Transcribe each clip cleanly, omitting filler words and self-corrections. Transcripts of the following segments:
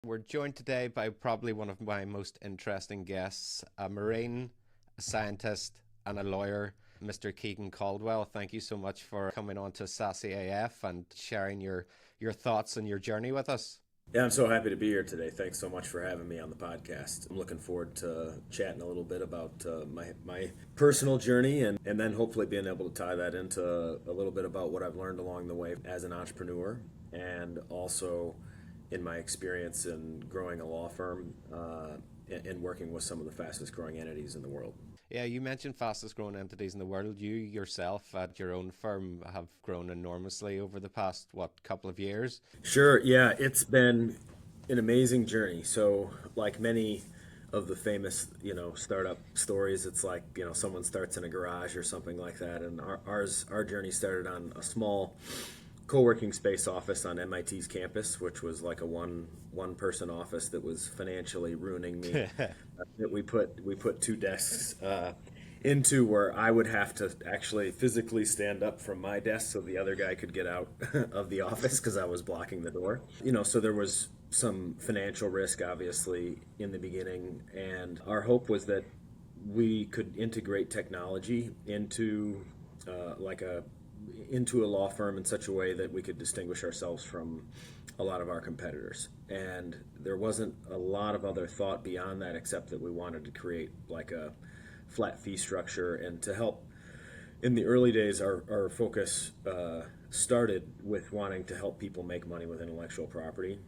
We're joined today by probably one of my most interesting guests, a Marine, a scientist, and a lawyer, Mr. Keegan Caldwell. Thank you so much for coming on to SaaSy AF and sharing your thoughts and your journey with us. Yeah, I'm so happy to be here today. Thanks so much for having me on the podcast. I'm looking forward to chatting a little bit about my personal journey and then hopefully being able to tie that into a little bit about what I've learned along the way as an entrepreneur and also in my experience in growing a law firm and working with some of the fastest growing entities in the world. Yeah, you mentioned fastest growing entities in the world. You yourself at your own firm have grown enormously over the past, couple of years? Sure, yeah, it's been an amazing journey. So, like many of the famous, startup stories, it's like, someone starts in a garage or something like that. And our journey started on a small co-working space office on MIT's campus, which was like a one person office that was financially ruining me. That we put two desks into where I would have to actually physically stand up from my desk so the other guy could get out of the office because I was blocking the door. So there was some financial risk obviously in the beginning, and our hope was that we could integrate technology into into a law firm in such a way that we could distinguish ourselves from a lot of our competitors. And there wasn't a lot of other thought beyond that except that we wanted to create like a flat fee structure. And to help, in the early days, our focus started with wanting to help people make money with intellectual property.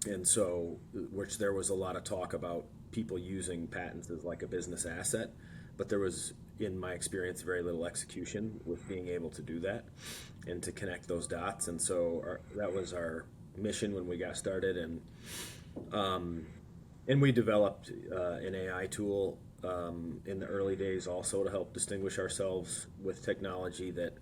And so, which there was a lot of talk about people using patents as like a business asset, but there was, in my experience, very little execution with being able to do that and to connect those dots. And so that was our mission when we got started. And we developed an AI tool in the early days also to help distinguish ourselves with technology that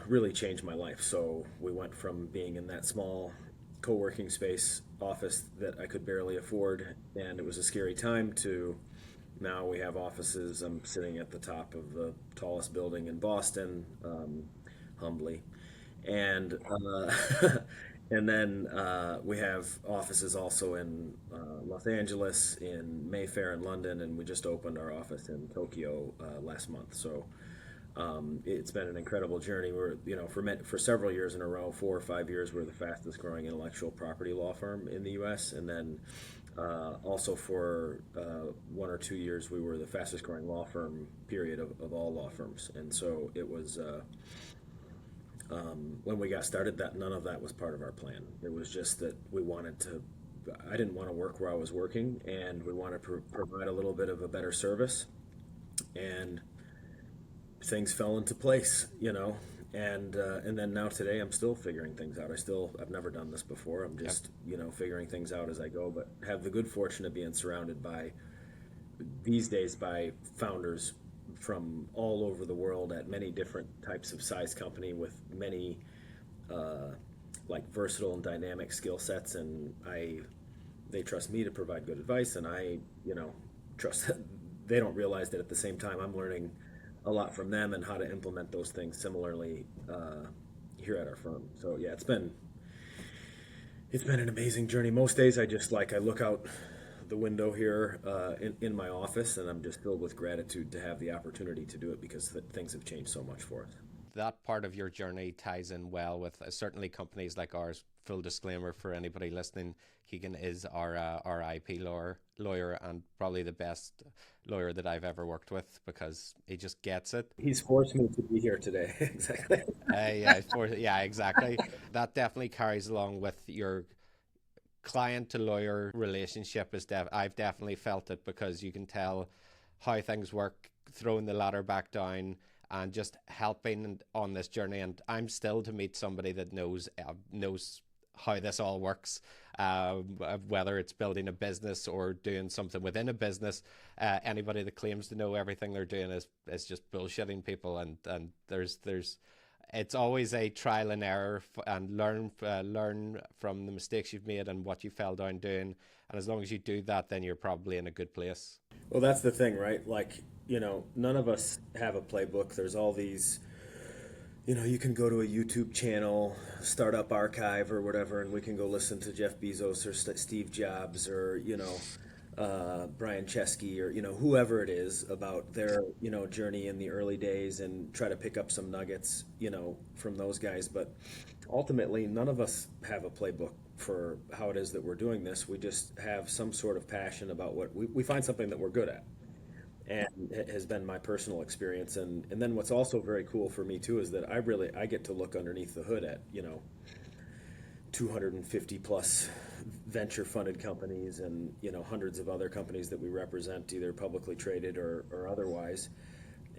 really changed my life. So we went from being in that small co-working space office that I could barely afford, and it was a scary time, to now we have offices. I'm sitting at the top of the tallest building in Boston, humbly, and and then we have offices also in Los Angeles, in Mayfair, in London, and we just opened our office in Tokyo last month. So it's been an incredible journey. We're, for several years in a row, 4 or 5 years, we're the fastest growing intellectual property law firm in the U.S. And then also for 1 or 2 years, we were the fastest growing law firm, period, of all law firms. And so it was, when we got started, that none of that was part of our plan. It was just that I didn't want to work where I was working, and we wanted to provide a little bit of a better service. And things fell into place, and then now today I'm still figuring things out. I've never done this before. I'm just, figuring things out as I go, but have the good fortune of being surrounded these days by founders from all over the world at many different types of size company with many versatile and dynamic skill sets, and they trust me to provide good advice, and I, trust that they don't realize that at the same time I'm learning a lot from them and how to implement those things similarly here at our firm. So yeah, it's been an amazing journey. Most days I look out the window here in my office, and I'm just filled with gratitude to have the opportunity to do it, because things have changed so much for us. That part of your journey ties in well with certainly companies like ours. Full disclaimer for anybody listening, Keegan is our IP lawyer and probably the best lawyer that I've ever worked with, because he just gets it. He's forced me to be here today. Exactly. Yeah, exactly. That definitely carries along with your client to lawyer relationship. I've definitely felt it, because you can tell how things work, throwing the ladder back down and just helping on this journey. And I'm still to meet somebody that knows how this all works, whether it's building a business or doing something within a business. Anybody that claims to know everything they're doing is just bullshitting people. And there's it's always a trial and error, and learn from the mistakes you've made and what you fell down doing. And as long as you do that, then you're probably in a good place. Well, that's the thing, right? None of us have a playbook. There's all these, you can go to a YouTube channel, Startup Archive or whatever, and we can go listen to Jeff Bezos or Steve Jobs or, Brian Chesky or, whoever it is about their, journey in the early days and try to pick up some nuggets, from those guys. But ultimately, none of us have a playbook for how it is that we're doing this. We just have some sort of passion about what we find something that we're good at. And it has been my personal experience. And then what's also very cool for me too is that I get to look underneath the hood at 250 plus venture funded companies and hundreds of other companies that we represent, either publicly traded or otherwise.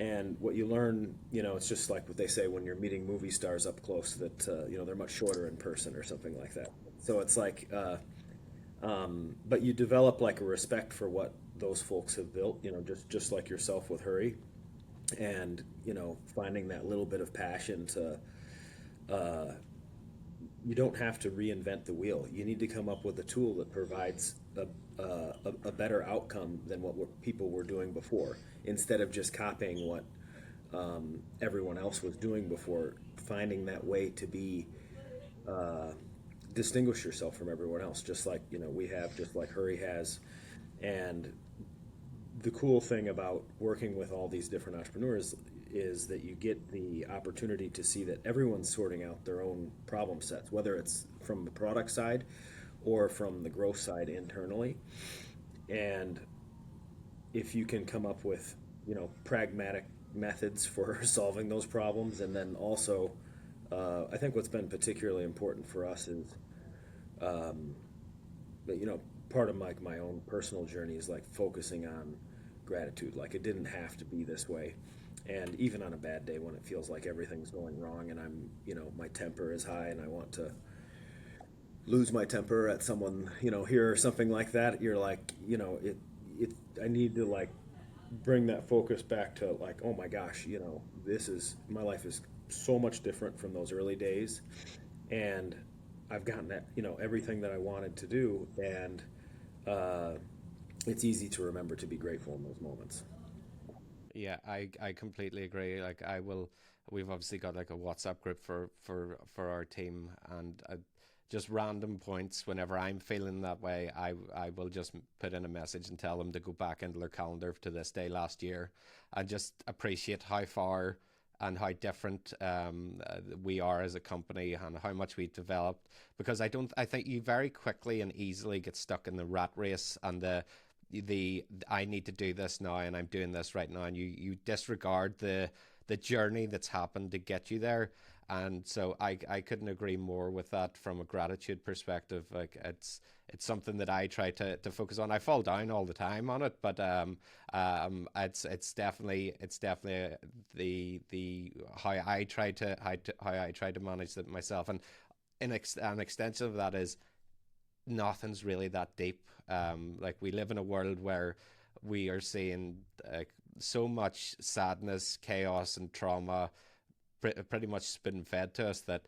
And what you learn, it's just like what they say when you're meeting movie stars up close, that they're much shorter in person or something like that. So it's like but you develop like a respect for what those folks have built, just like yourself with Hurry, and finding that little bit of passion to you don't have to reinvent the wheel. You need to come up with a tool that provides a better outcome than what people were doing before, instead of just copying what everyone else was doing before. Finding that way to be distinguish yourself from everyone else, just like we have, just like Hurry has. And the cool thing about working with all these different entrepreneurs is that you get the opportunity to see that everyone's sorting out their own problem sets, whether it's from the product side or from the growth side internally. And if you can come up with pragmatic methods for solving those problems, and then also I think what's been particularly important for us is that part of my own personal journey is like focusing on gratitude. Like, it didn't have to be this way. And even on a bad day when it feels like everything's going wrong and I'm, my temper is high and I want to lose my temper at someone, here or something like that, you're like, I need to like bring that focus back to like, oh my gosh, my life is so much different from those early days. And I've gotten that, everything that I wanted to do. And it's easy to remember to be grateful in those moments. Yeah, I completely agree. Like, we've obviously got like a WhatsApp group for our team, and just random points whenever I'm feeling that way, I will just put in a message and tell them to go back into their calendar to this day last year, and just appreciate how far and how different we are as a company and how much we've developed. Because I think you very quickly and easily get stuck in the rat race and the I need to do this now and I'm doing this right now, and you disregard the journey that's happened to get you there. And so I couldn't agree more with that from a gratitude perspective. Like, it's something that I try to focus on. I fall down all the time on it, but it's definitely the how I try to manage it myself. And an extension of that is nothing's really that deep. Like, we live in a world where we are seeing so much sadness, chaos, and trauma pretty much spoon fed to us, that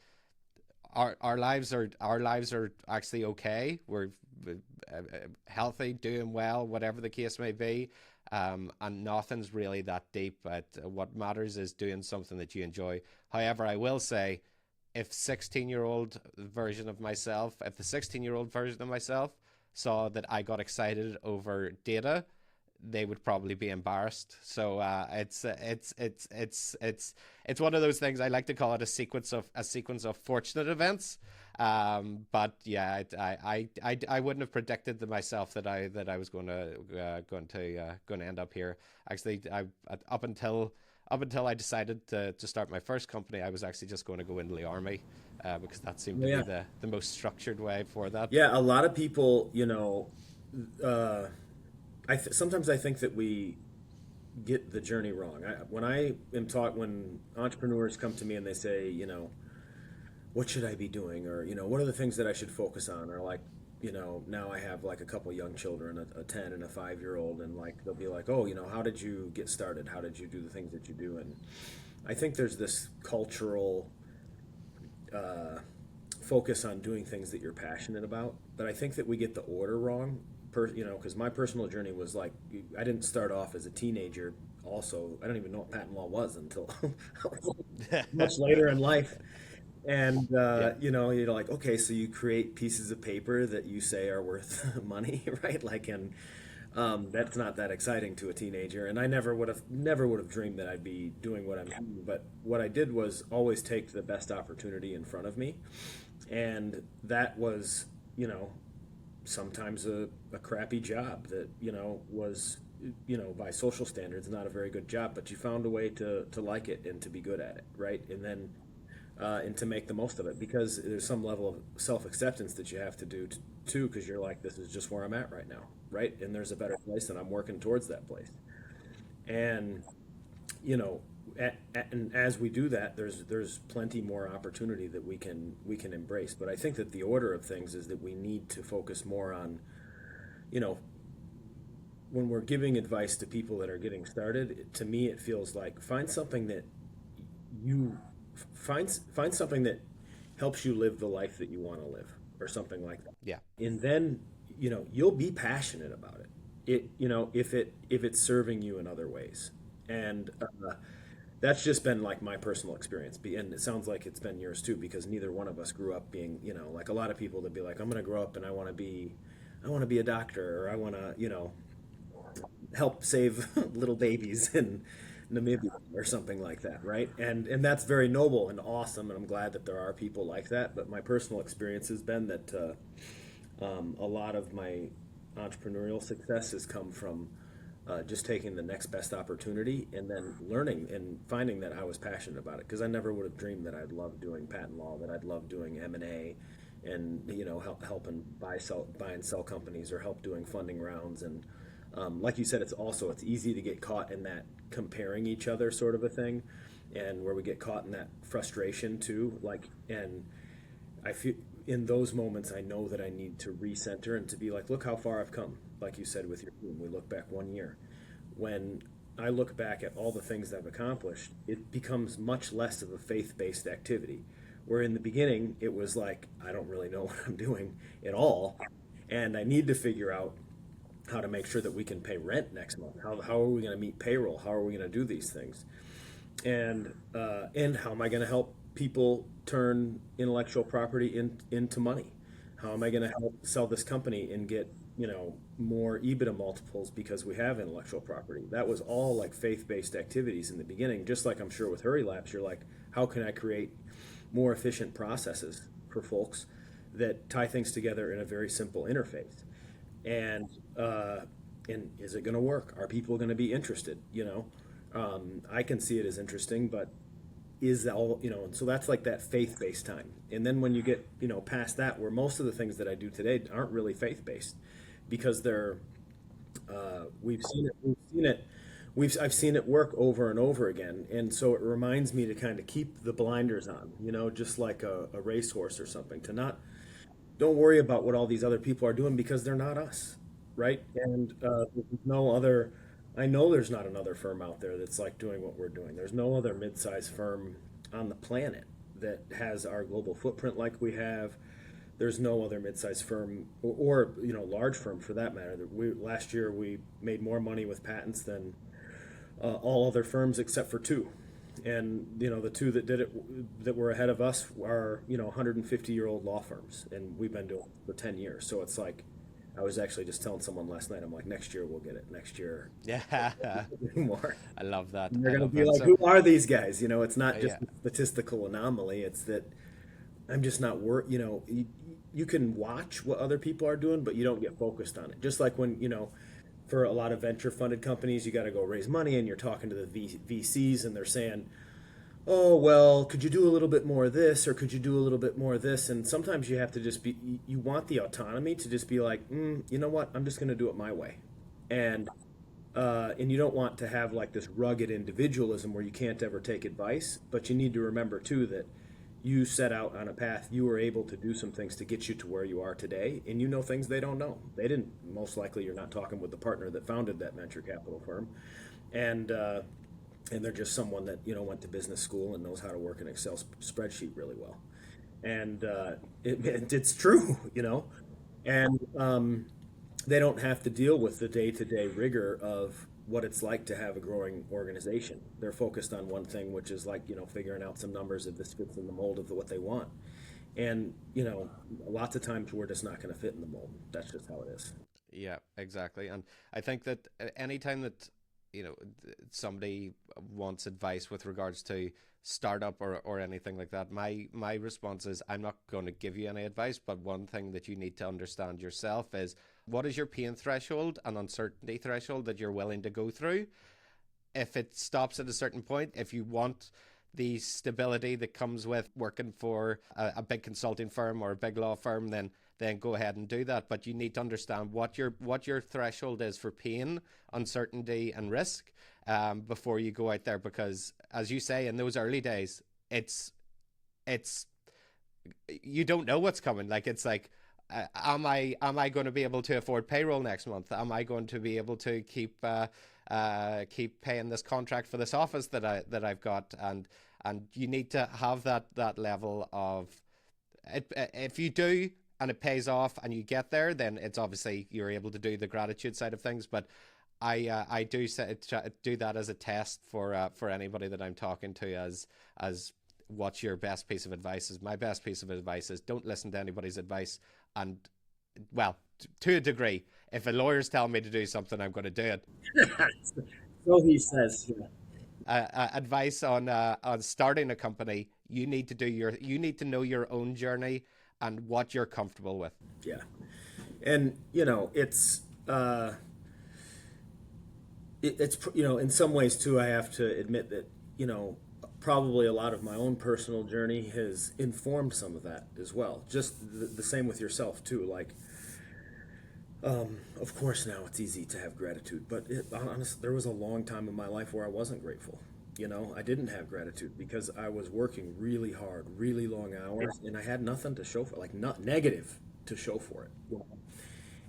our lives are actually okay. We're healthy, doing well, whatever the case may be, and nothing's really that deep. But what matters is doing something that you enjoy. However, I will say, if the 16-year-old version of myself saw that I got excited over data, they would probably be embarrassed. So it's one of those things. I like to call it a sequence of fortunate events. But yeah, I wouldn't have predicted to myself that I was going to end up here. Actually, up until I decided to start my first company, I was actually just going to go into the army, because that seemed to be the most structured way for that. Yeah, a lot of people, sometimes I think that we get the journey wrong. When entrepreneurs come to me and they say, what should I be doing? Or, what are the things that I should focus on? Or like, now I have like a couple young children, a 10 and a 5-year-old, and like, they'll be like, oh, how did you get started? How did you do the things that you do? And I think there's this cultural focus on doing things that you're passionate about. But I think that we get the order wrong. Because my personal journey was like, I didn't start off as a teenager also. I don't even know what patent law was until much later in life. And Yeah. you're like, okay, so you create pieces of paper that you say are worth money, right? Like, and that's not that exciting to a teenager. And I never would have dreamed that I'd be doing what I'm doing. But what I did was always take the best opportunity in front of me, and that was, you know, sometimes a crappy job that was, by social standards not a very good job, but you found a way to like it and to be good at it, right? And then and to make the most of it, because there's some level of self-acceptance that you have to do too, because you're like, this is just where I'm at right now, right? And there's a better place, and I'm working towards that place. And you know and as we do that, there's plenty more opportunity that we can embrace. But I think that the order of things is that we need to focus more on, you know when we're giving advice to people that are getting started. To me, it feels like you find something that helps you live the life that you want to live, or something like that. Yeah. And then you'll be passionate about it, if it's serving you in other ways. And that's just been like my personal experience. And it sounds like it's been yours too, because neither one of us grew up being, like a lot of people that be like, I'm going to grow up and I want to be a doctor, or I want to, help save little babies in Namibia or something like that, right? And that's very noble and awesome, and I'm glad that there are people like that. But my personal experience has been that a lot of my entrepreneurial success has come from just taking the next best opportunity, and then learning and finding that I was passionate about it. Because I never would have dreamed that I'd love doing patent law, that I'd love doing M&A, and helping buy and sell companies, or help doing funding rounds. And like you said, it's easy to get caught in that comparing each other sort of a thing, and where we get caught in that frustration too. And I feel in those moments, I know that I need to recenter and to be like, look how far I've come. Like you said with your team, we look back 1 year. When I look back at all the things I've accomplished, it becomes much less of a faith-based activity. Where in the beginning, it was like, I don't really know what I'm doing at all, and I need to figure out how to make sure that we can pay rent next month. How are we going to meet payroll? How are we going to do these things? And how am I going to help people turn intellectual property into money? How am I going to help sell this company and get more EBITDA multiples because we have intellectual property? That was all like faith-based activities in the beginning. Just like I'm sure with Hurry Labs, you're like, how can I create more efficient processes for folks that tie things together in a very simple interface? And and is it going to work? Are people going to be interested? I can see it as interesting, but is that all? And so that's like that faith-based time. And then when you get past that, where most of the things that I do today aren't really faith-based, because they're I've seen it work over and over again. And so it reminds me to kind of keep the blinders on, just like a racehorse or something, to not don't worry about what all these other people are doing, because they're not us, right? And there's no other. I know there's not another firm out there that's like doing what we're doing. There's no other mid-sized firm on the planet that has our global footprint like we have. There's no other mid-sized firm, or large firm for that matter. That last year we made more money with patents than all other firms except for two. And the two that did it, that were ahead of us, are 150-year-old law firms, and we've been doing it for 10 years. So it's like, I was actually just telling someone last night, I'm like, next year we'll get it. Next year, Yeah. more. I love that. And they're I going to love be that. like, So, who are these guys? It's not just yeah. a statistical anomaly. It's that I'm just not you can watch what other people are doing, but you don't get focused on it. Just like when, for a lot of venture funded companies, you got to go raise money, and you're talking to the VCs, and they're saying, oh, well, could you do a little bit more of this, or could you do a little bit more of this? And sometimes you have to just be, you want the autonomy to just be like, you know what, I'm just going to do it my way. And you don't want to have like this rugged individualism where you can't ever take advice, but you need to remember too that you set out on a path. You were able to do some things to get you to where you are today, and things they don't know. They didn't. Most likely, you're not talking with the partner that founded that venture capital firm, and they're just someone that went to business school and knows how to work an Excel spreadsheet really well. And it's true, and they don't have to deal with the day-to-day rigor of what it's like to have a growing organization. They're focused on one thing, which is like, figuring out some numbers if this fits in the mold of what they want. And, lots of times we're just not going to fit in the mold. That's just how it is. Yeah, exactly. And I think that anytime that, somebody wants advice with regards to startup or anything like that, my response is I'm not going to give you any advice, but one thing that you need to understand yourself is what is your pain threshold and uncertainty threshold that you're willing to go through. If it stops at a certain point, if you want the stability that comes with working for a big consulting firm or a big law firm, then go ahead and do that. But you need to understand what your threshold is for pain, uncertainty, and risk before you go out there. Because, as you say, in those early days, it's you don't know what's coming. Like, it's like, am I going to be able to afford payroll next month? Am I going to be able to keep paying this contract for this office that I've got? And you need to have that level of it. If you do and it pays off and you get there, then it's obviously you're able to do the gratitude side of things. But I do that as a test for anybody that I'm talking to as what's your best piece of advice. Is my best piece of advice is don't listen to anybody's advice. And, well, to a degree, if a lawyer's telling me to do something, I'm going to do it. So he says. Advice on starting a company, you need to know your own journey and what you're comfortable with. Yeah, and it's in some ways too. I have to admit that probably a lot of my own personal journey has informed some of that as well. Just the same with yourself too. Like, of course now it's easy to have gratitude, but honestly, there was a long time in my life where I wasn't grateful. I didn't have gratitude because I was working really hard, really long hours, and I had nothing to show for, like, not negative to show for it.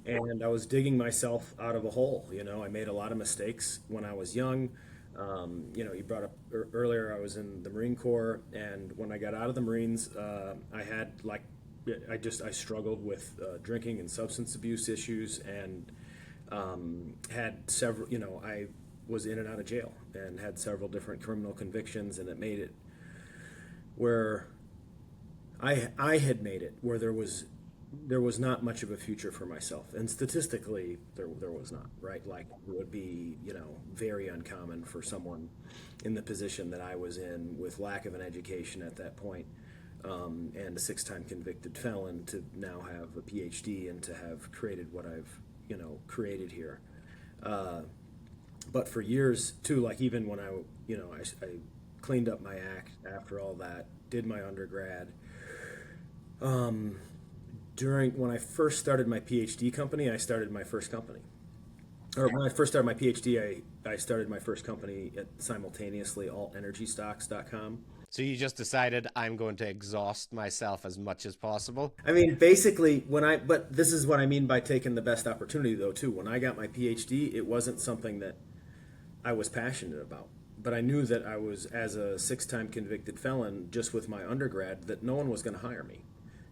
And I was digging myself out of a hole. I made a lot of mistakes when I was young. You brought up earlier, I was in the Marine Corps, and when I got out of the Marines, I struggled with drinking and substance abuse issues, and had several, I was in and out of jail and had several different criminal convictions, and it made it where I had made it where there was not much of a future for myself, and statistically there was not, right? Like, it would be very uncommon for someone in the position that I was in, with lack of an education at that point, and a 6-time convicted felon, to now have a PhD and to have created what I've created here. But for years too, like, even when I cleaned up my act after all that, did my undergrad. When I first started my PhD company, I started my first company. Or when I first started my PhD, I started my first company simultaneously, altenergystocks.com. So you just decided, I'm going to exhaust myself as much as possible? I mean, basically, but this is what I mean by taking the best opportunity, though, too. When I got my PhD, it wasn't something that I was passionate about. But I knew that I was, as a 6-time convicted felon, just with my undergrad, that no one was going to hire me.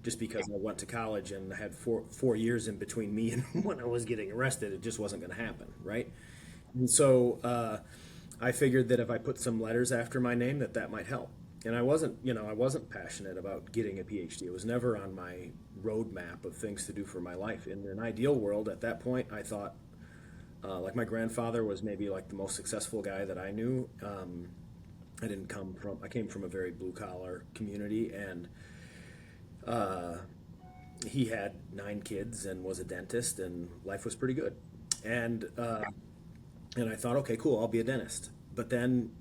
Just because I went to college and I had four years in between me and when I was getting arrested, it just wasn't going to happen, right? And so I figured that if I put some letters after my name, that might help. And I wasn't passionate about getting a PhD. It was never on my roadmap of things to do for my life. In an ideal world, at that point, I thought, like, my grandfather was maybe like the most successful guy that I knew. I came from a very blue collar community, and he had 9 kids and was a dentist, and life was pretty good. And I thought, okay, cool, I'll be a dentist. But then,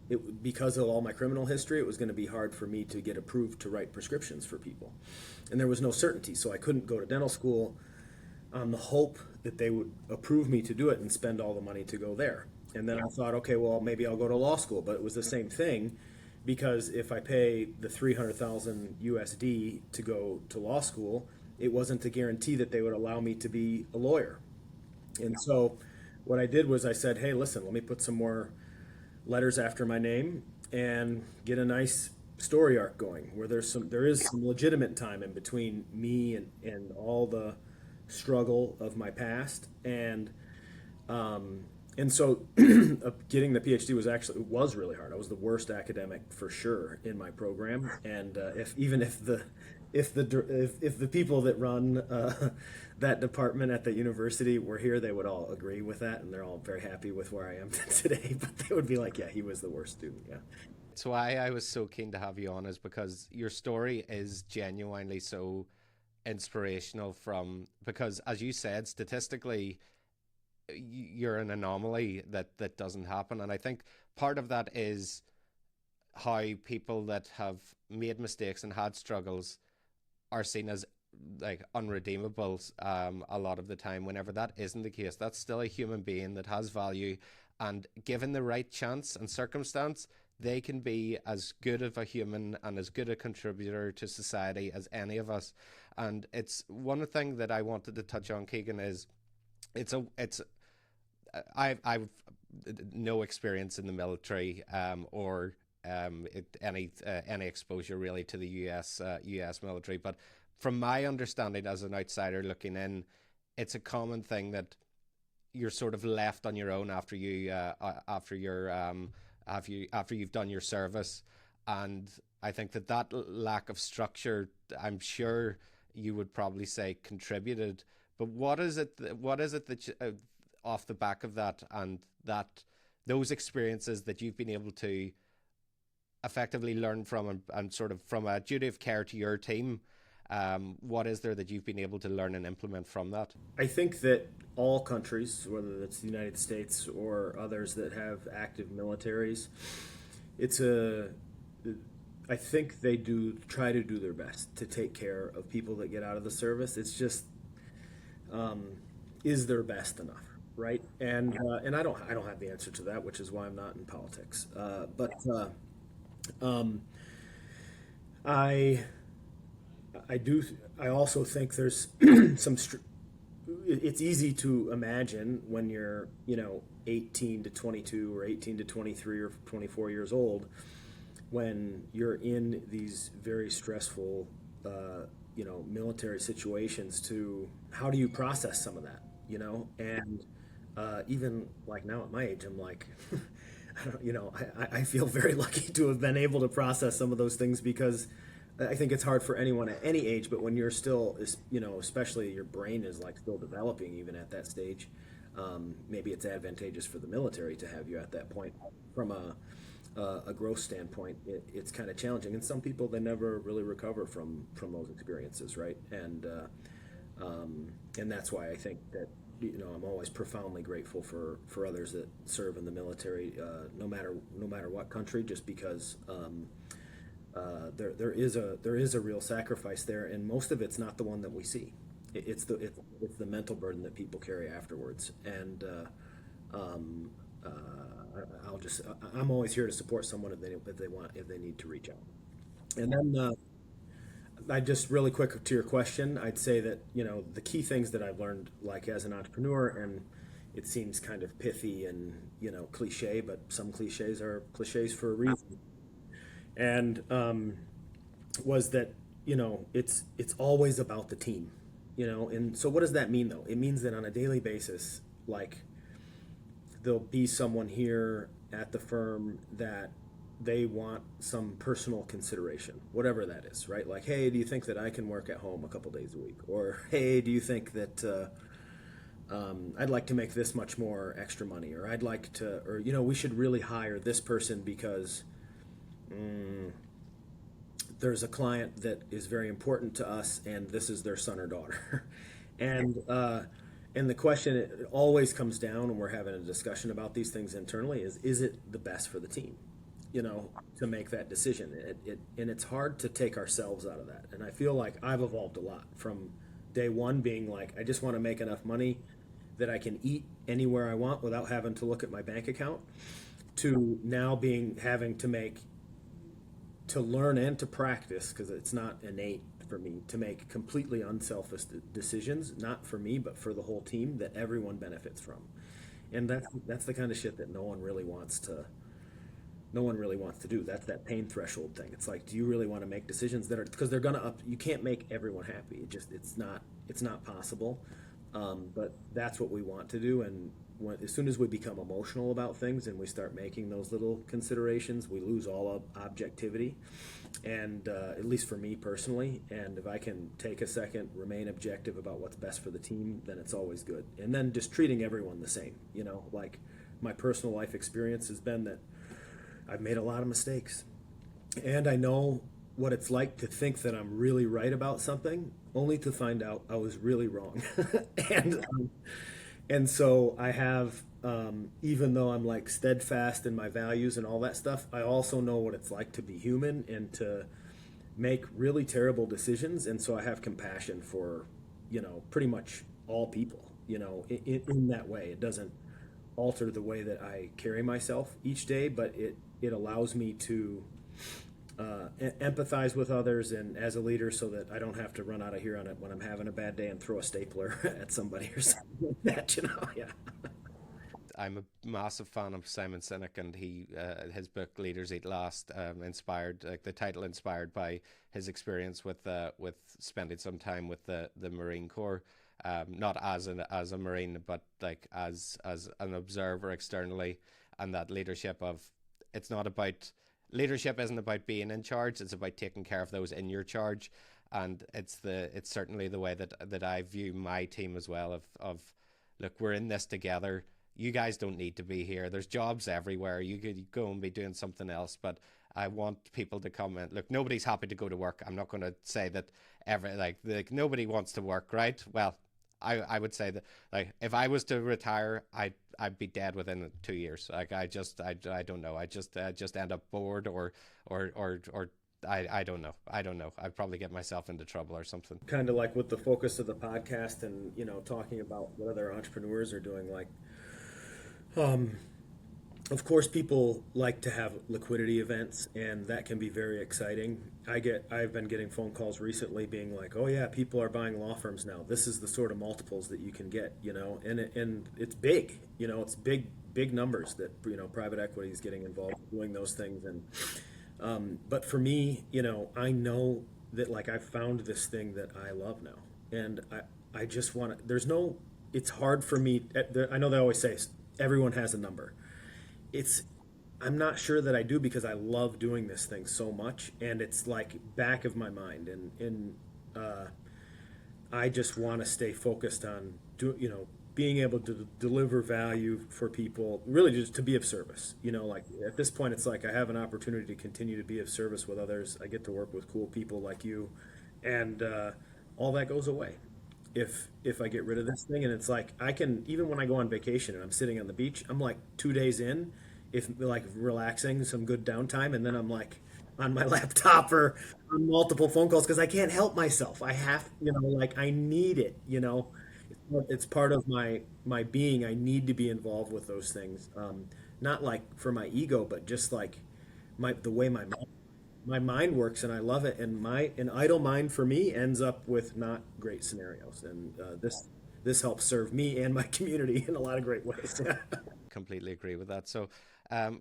because of all my criminal history, it was going to be hard for me to get approved to write prescriptions for people. And there was no certainty, so I couldn't go to dental school on the hope that they would approve me to do it and spend all the money to go there. And then I thought, okay, well, maybe I'll go to law school. But it was the same thing, because if I pay the $300,000 USD to go to law school, it wasn't a guarantee that they would allow me to be a lawyer. And so what I did was I said, hey, listen, let me put some more letters after my name and get a nice story arc going, where there is some legitimate time in between me and all the struggle of my past. And And so getting the PhD was really hard. I was the worst academic for sure in my program, and if the people that run that department at the university were here, they would all agree with that, and they're all very happy with where I am today. But they would be like, "Yeah, he was the worst student." Yeah. That's why I was so keen to have you on, is because your story is genuinely so inspirational. From because, as you said, statistically you're an anomaly that doesn't happen, and I think part of that is how people that have made mistakes and had struggles are seen as like unredeemable a lot of the time. Whenever that isn't the case, that's still a human being that has value, and given the right chance and circumstance, they can be as good of a human and as good a contributor to society as any of us. And it's one thing that I wanted to touch on, Keegan, is it's I've no experience in the military, or any exposure really to the US military, but from my understanding as an outsider looking in, it's a common thing that you're sort of left on your own after you've done your service. And I think that lack of structure, I'm sure you would probably say, contributed. But what is it that off the back of that, and that those experiences that you've been able to effectively learn from, and sort of from a duty of care to your team, what is there that you've been able to learn and implement from that? I think that all countries, whether it's the United States or others that have active militaries, it's a I think they do try to do their best to take care of people that get out of the service. It's just, is their best enough, right? And I don't have the answer to that, which is why I'm not in politics. Um, I I do. I also think there's some. It's easy to imagine when you're 18 to 22 or 18 to 23 or 24 years old, when you're in these very stressful military situations, to how do you process some of that, and even like now at my age, I'm like, I don't, I feel very lucky to have been able to process some of those things, because I think it's hard for anyone at any age, but when you're still, especially your brain is like still developing even at that stage, maybe it's advantageous for the military to have you at that point. From a growth standpoint, it's kind of challenging, and some people, they never really recover from those experiences, right? And that's why I think that I'm always profoundly grateful for others that serve in the military, no matter what country, just because. There is a real sacrifice there, and most of it's not the one that we see. It's the mental burden that people carry afterwards, and I'm always here to support someone if they need to reach out. And then I just really quick to your question, I'd say that the key things that I've learned, like as an entrepreneur, and it seems kind of pithy and cliche, but some cliches are cliches for a reason, and was that it's always about the team, and so what does that mean, though? It means that on a daily basis, like, there'll be someone here at the firm that they want some personal consideration, whatever that is, right? Like, hey, do you think that I can work at home a couple days a week? Or, hey, do you think that I'd like to make this much more extra money? Or I'd like to, or we should really hire this person because there's a client that is very important to us, and this is their son or daughter. And the question, it always comes down when we're having a discussion about these things internally, is it the best for the team, to make that decision? And it's hard to take ourselves out of that. And I feel like I've evolved a lot from day one, being like, I just want to make enough money that I can eat anywhere I want without having to look at my bank account, to now having to learn and to practice, because it's not innate for me, to make completely unselfish decisions, not for me, but for the whole team, that everyone benefits from. And that's the kind of shit that no one really wants to do. That's that pain threshold thing. It's like, do you really want to make decisions that are, because they're gonna you can't make everyone happy. It's not possible. But that's what we want to do, and as soon as we become emotional about things and we start making those little considerations, we lose all objectivity. And at least for me personally, and if I can take a second, remain objective about what's best for the team, then it's always good. And then just treating everyone the same. Like my personal life experience has been that I've made a lot of mistakes, and I know what it's like to think that I'm really right about something, only to find out I was really wrong. and and so I have, even though I'm like steadfast in my values and all that stuff, I also know what it's like to be human and to make really terrible decisions. And so I have compassion for, pretty much all people, in that way. It doesn't alter the way that I carry myself each day, but it allows me to empathize with others and as a leader, so that I don't have to run out of here on it when I'm having a bad day and throw a stapler at somebody or something like that, yeah. I'm a massive fan of Simon Sinek, and his book Leaders Eat Last, inspired, like the title inspired by his experience with spending some time with the Marine Corps, not as a Marine, but like as an observer externally, and that leadership isn't about being in charge, it's about taking care of those in your charge. And it's certainly the way that I view my team as well, of look, we're in this together. You guys don't need to be here. There's jobs everywhere. You could go and be doing something else, but I want people to come in. Look, nobody's happy to go to work. I'm not going to say that nobody wants to work, right? Well, I would say that, like, if I was to retire, I'd be dead within 2 years. Like, I don't know. I just end up bored or I don't know. I'd probably get myself into trouble or something. Kind of like with the focus of the podcast and, talking about what other entrepreneurs are doing, like, of course, people like to have liquidity events, and that can be very exciting. I've been getting phone calls recently being like, oh yeah, people are buying law firms now. This is the sort of multiples that you can get, and it's big, it's big numbers that, private equity is getting involved doing those things. And, but for me, I know that, like, I've found this thing that I love now, and I just want to, it's hard for me. I know they always say everyone has a number. I'm not sure that I do, because I love doing this thing so much, and it's like back of my mind, and I just want to stay focused on being able to deliver value for people, really just to be of service. Like at this point, it's like I have an opportunity to continue to be of service with others. I get to work with cool people like you, and all that goes away if I get rid of this thing. And it's like, I can, even when I go on vacation and I'm sitting on the beach, I'm like 2 days in, if like relaxing, some good downtime, and then I'm like on my laptop or on multiple phone calls, because I can't help myself. I have, like, I need it, it's part of my being. I need to be involved with those things, not like for my ego, but just like the way my mind works, and I love it. And an idle mind for me ends up with not great scenarios. And this helps serve me and my community in a lot of great ways. Completely agree with that. So,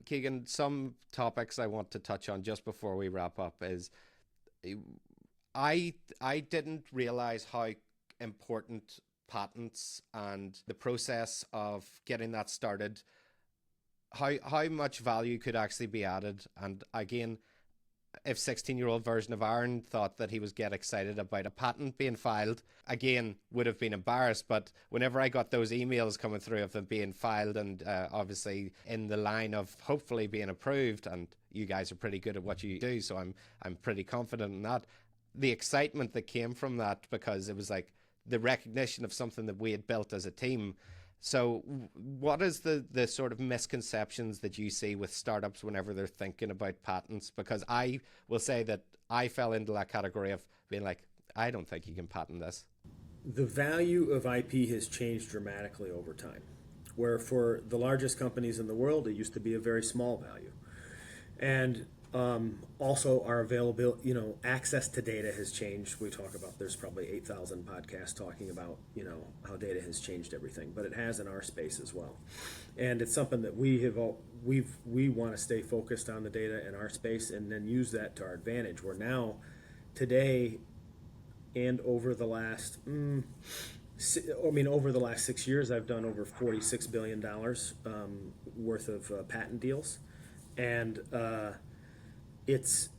Keegan, some topics I want to touch on just before we wrap up is, I didn't realize how important patents and the process of getting that started, how much value could actually be added. And again, if 16-year-old version of Aaron thought that he was get excited about a patent being filed, again, would have been embarrassed. But whenever I got those emails coming through of them being filed, and obviously in the line of hopefully being approved, and you guys are pretty good at what you do, so I'm pretty confident in that. The excitement that came from that, because it was like the recognition of something that we had built as a team. So what is the sort of misconceptions that you see with startups whenever they're thinking about patents? Because I will say that I fell into that category of being like, I don't think you can patent this. The value of IP has changed dramatically over time, where for the largest companies in the world, it used to be a very small value. And also our availability, access to data has changed. We talk about, there's probably 8,000 podcasts talking about, how data has changed everything, but it has in our space as well. And it's something that we want to stay focused on the data in our space, and then use that to our advantage. We're now today, and over the last I mean, over the last 6 years, I've done over $46 billion worth of patent deals, and it's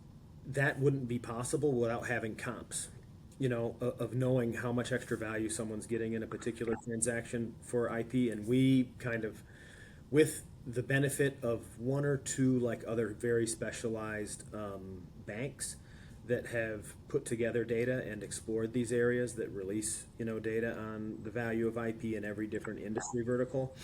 that wouldn't be possible without having comps, of knowing how much extra value someone's getting in a particular transaction for IP, and we kind of, with the benefit of one or two like other very specialized banks that have put together data and explored these areas that release data on the value of IP in every different industry vertical.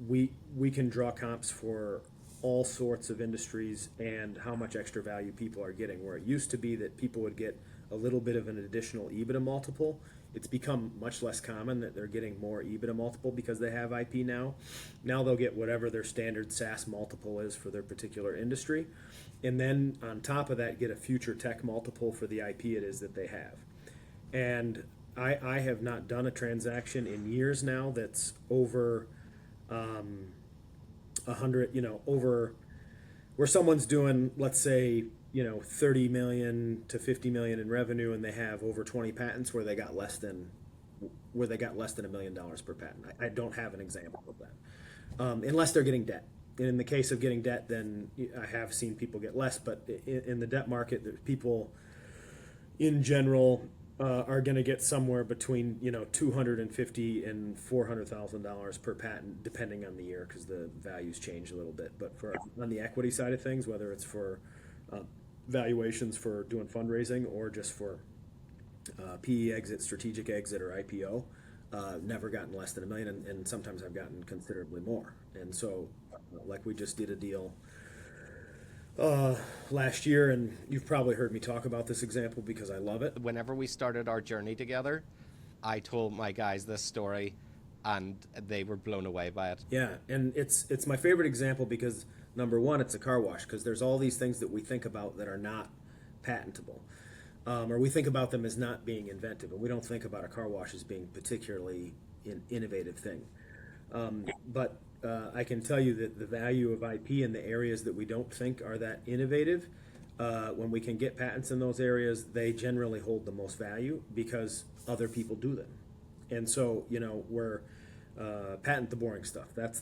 We can draw comps for all sorts of industries and how much extra value people are getting. Where it used to be that people would get a little bit of an additional EBITDA multiple, it's become much less common that they're getting more EBITDA multiple because they have IP now. Now they'll get whatever their standard SaaS multiple is for their particular industry. And then on top of that, get a future tech multiple for the IP it is that they have. And I have not done a transaction in years now that's over 100, over where someone's doing, let's say, 30 million to 50 million in revenue, and they have over 20 patents where they got less than $1 million per patent. I don't have an example of that, unless they're getting debt. And in the case of getting debt, then I have seen people get less. But in the debt market, people in general are going to get somewhere between $250,000 and $400,000 per patent, depending on the year, because the values change a little bit. But on the equity side of things, whether it's for valuations for doing fundraising or just for PE exit, strategic exit, or IPO, never gotten less than $1 million, and sometimes I've gotten considerably more. And so, like we just did a deal last year, and you've probably heard me talk about this example because I love it. Whenever we started our journey together, I told my guys this story, and they were blown away by it. Yeah, and it's my favorite example because, number one, it's a car wash, because there's all these things that we think about that are not patentable, or we think about them as not being inventive, and we don't think about a car wash as being particularly an innovative thing. But I can tell you that the value of IP in the areas that we don't think are that innovative, when we can get patents in those areas, they generally hold the most value because other people do them. And so, we're patent the boring stuff. That's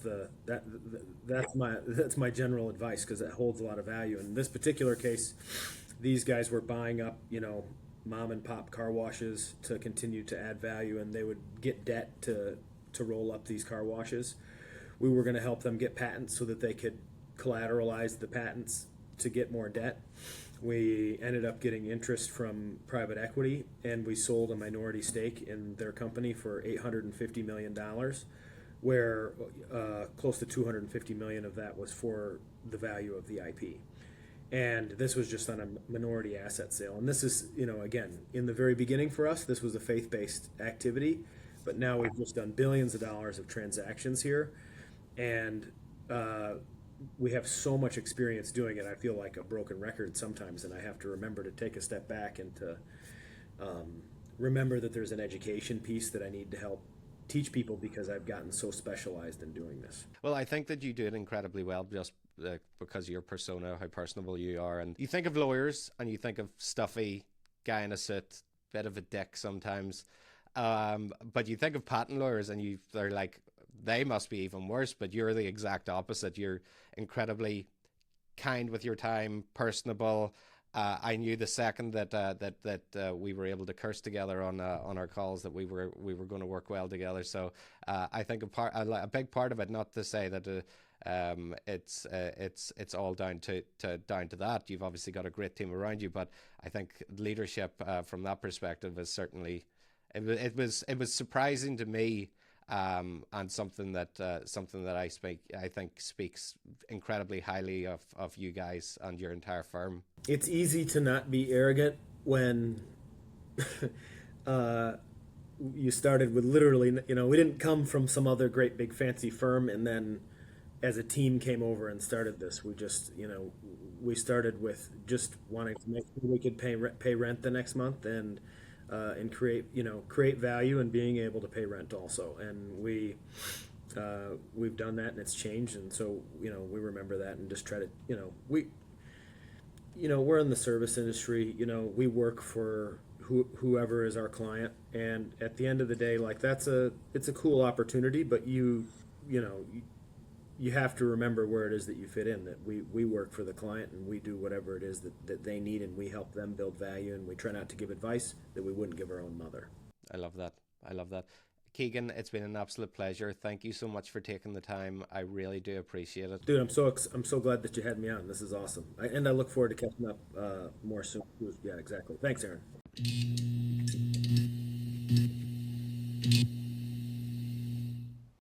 my general advice, because it holds a lot of value. In this particular case, these guys were buying up, mom and pop car washes to continue to add value, and they would get debt to roll up these car washes. We were going to help them get patents so that they could collateralize the patents to get more debt. We ended up getting interest from private equity, and we sold a minority stake in their company for $850 million, where close to $250 million of that was for the value of the IP. And this was just on a minority asset sale. And this is, again, in the very beginning for us, this was a faith-based activity, but now we've just done billions of dollars of transactions here. And we have so much experience doing it. I feel like a broken record sometimes, and I have to remember to take a step back and to remember that there's an education piece that I need to help teach people, because I've gotten so specialized in doing this. Well, I think that you do it incredibly well, just because of your persona, how personable you are. And you think of lawyers and you think of stuffy guy in a suit, bit of a dick sometimes. But you think of patent lawyers and they're like, they must be even worse, but you're the exact opposite. You're incredibly kind with your time, personable. I knew the second that we were able to curse together on our calls that we were going to work well together. So I think a big part of it, not to say that it's all down to that. You've obviously got a great team around you, but I think leadership from that perspective is certainly it was surprising to me. And something that I think speaks incredibly highly of you guys and your entire firm. It's easy to not be arrogant when you started with literally, we didn't come from some other great big fancy firm and then as a team came over and started this. We just, we started with just wanting to make sure we could pay rent the next month and create value and being able to pay rent also. And we've done that, and it's changed. And so, we remember that and just try to, we're in the service industry. We work for whoever is our client. And at the end of the day, like it's a cool opportunity, but you know, you have to remember where it is that you fit in, that we work for the client and we do whatever it is that they need, and we help them build value, and we try not to give advice that we wouldn't give our own mother. I love that. I love that. Keegan, it's been an absolute pleasure. Thank you so much for taking the time. I really do appreciate it. Dude, I'm so glad that you had me on. This is awesome. And I look forward to catching up more soon. Yeah, exactly. Thanks, Aaron.